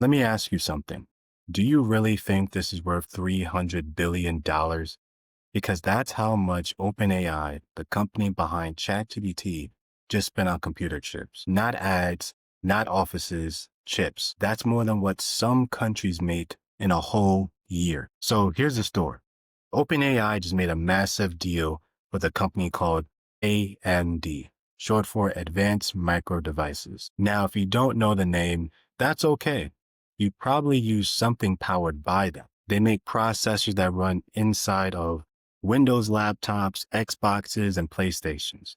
Let me ask you something. Do you really think this is worth $300 billion? Because that's how much OpenAI, the company behind ChatGPT, just spent on computer chips. Not ads, not offices, chips. That's more than what some countries make in a whole year. So here's the story. OpenAI just made a massive deal with a company called AMD, short for Advanced Micro Devices. Now, if you don't know the name, that's okay. You probably use something powered by them. They make processors that run inside of Windows laptops, Xboxes, and PlayStations.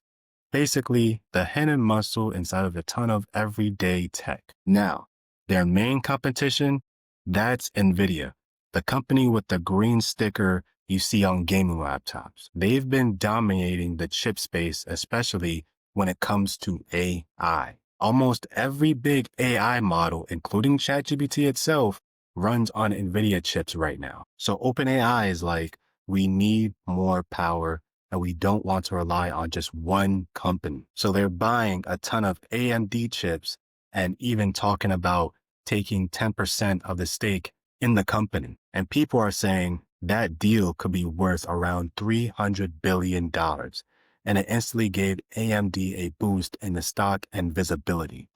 Basically, the hidden muscle inside of a ton of everyday tech. Now, their main competition, that's Nvidia, the company with the green sticker you see on gaming laptops. They've been dominating the chip space, especially when it comes to AI. Almost every big AI model, including ChatGPT itself, runs on Nvidia chips right now. So OpenAI is like, we need more power and we don't want to rely on just one company. So they're buying a ton of AMD chips and even talking about taking 10% of the stake in the company. And people are saying that deal could be worth around $300 billion. And it instantly gave AMD a boost in the stock and visibility.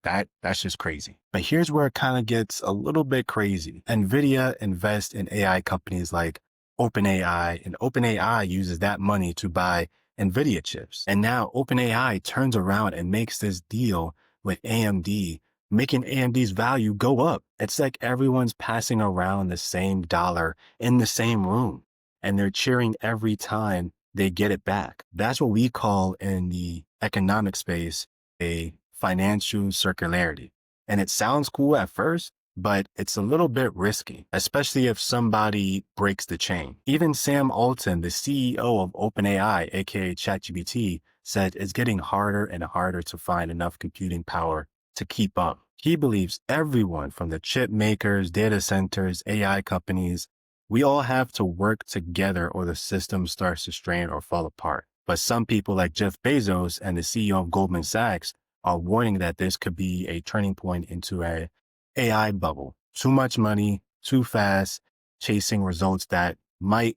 That's just crazy. But here's where it kind of gets a little bit crazy. NVIDIA invests in AI companies like OpenAI, and OpenAI uses that money to buy NVIDIA chips. And now OpenAI turns around and makes this deal with AMD, making AMD's value go up. It's like everyone's passing around the same dollar in the same room, and they're cheering every time they get it back. That's what we call in the economic space a financial circularity. And it sounds cool at first, but it's a little bit risky, especially if somebody breaks the chain. Even Sam Altman, the CEO of OpenAI, aka ChatGPT, said it's getting harder and harder to find enough computing power to keep up. He believes everyone from the chip makers, data centers, AI companies, we all have to work together or the system starts to strain or fall apart. But some people like Jeff Bezos and the CEO of Goldman Sachs are warning that this could be a turning point into a AI bubble. Too much money, too fast, chasing results that might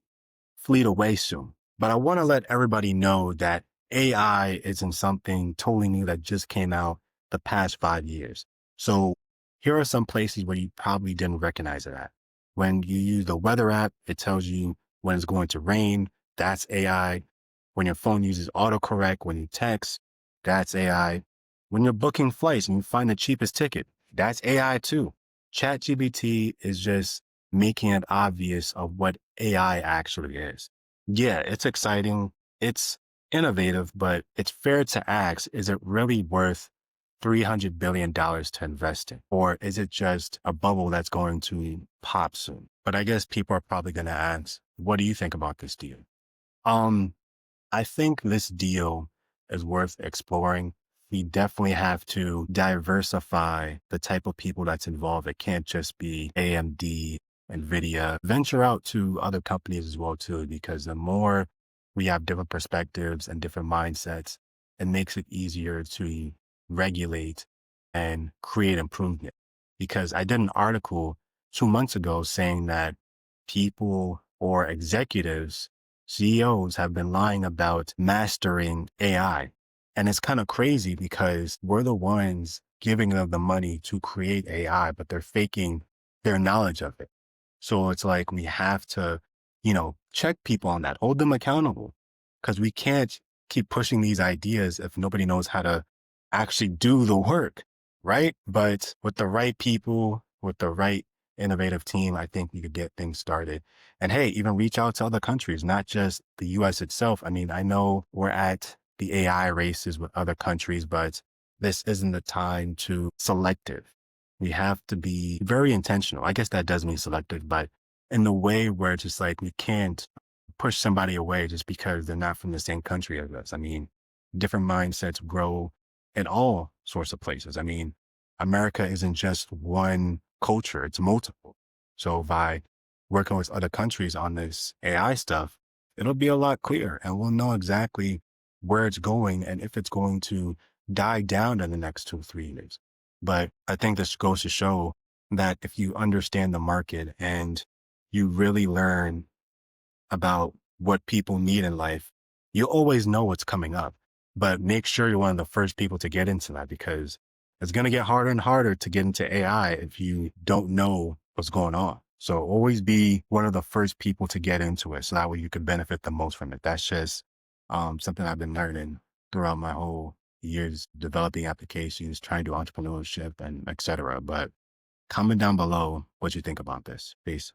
fleet away soon. But I want to let everybody know that AI isn't something totally new that just came out the past 5 years. So here are some places where you probably didn't recognize it at. When you use the weather app, it tells you when it's going to rain. That's AI. When your phone uses autocorrect, when you text, that's AI. When you're booking flights and you find the cheapest ticket, that's AI too. ChatGPT is just making it obvious of what AI actually is. Yeah, it's exciting. It's innovative, but it's fair to ask, is it really worth $300 billion to invest in? Or is it just a bubble that's going to pop soon? But I guess people are probably going to ask, what do you think about this deal? Um, I think this deal is worth exploring. We definitely have to diversify the type of people that's involved. It can't just be AMD, NVIDIA. Venture out to other companies as well too, because the more we have different perspectives and different mindsets, it makes it easier to regulate and create improvement. Because I did an article 2 months ago saying that people or executives, CEOs have been lying about mastering AI. And it's kind of crazy because we're the ones giving them the money to create AI, but they're faking their knowledge of it. So it's like we have to, check people on that, hold them accountable, because we can't keep pushing these ideas if nobody knows how to actually do the work, right? But with the right people, with the right innovative team, I think we could get things started. And hey, even reach out to other countries, not just the US itself. I mean, I know we're at the AI races with other countries, but this isn't the time to selective. We have to be very intentional. I guess that does mean selective, but in the way where it's just like we can't push somebody away just because they're not from the same country as us. I mean, different mindsets grow in all sorts of places. I mean, America isn't just one culture, it's multiple. So by working with other countries on this AI stuff, it'll be a lot clearer and we'll know exactly where it's going and if it's going to die down in the next 2, 3 years. But I think this goes to show that if you understand the market and you really learn about what people need in life, you always know what's coming up. But make sure you're one of the first people to get into that because it's going to get harder and harder to get into AI if you don't know what's going on. So always be one of the first people to get into it. So that way you could benefit the most from it. That's just something I've been learning throughout my whole years developing applications, trying to do entrepreneurship and etc. But comment down below what you think about this. Peace.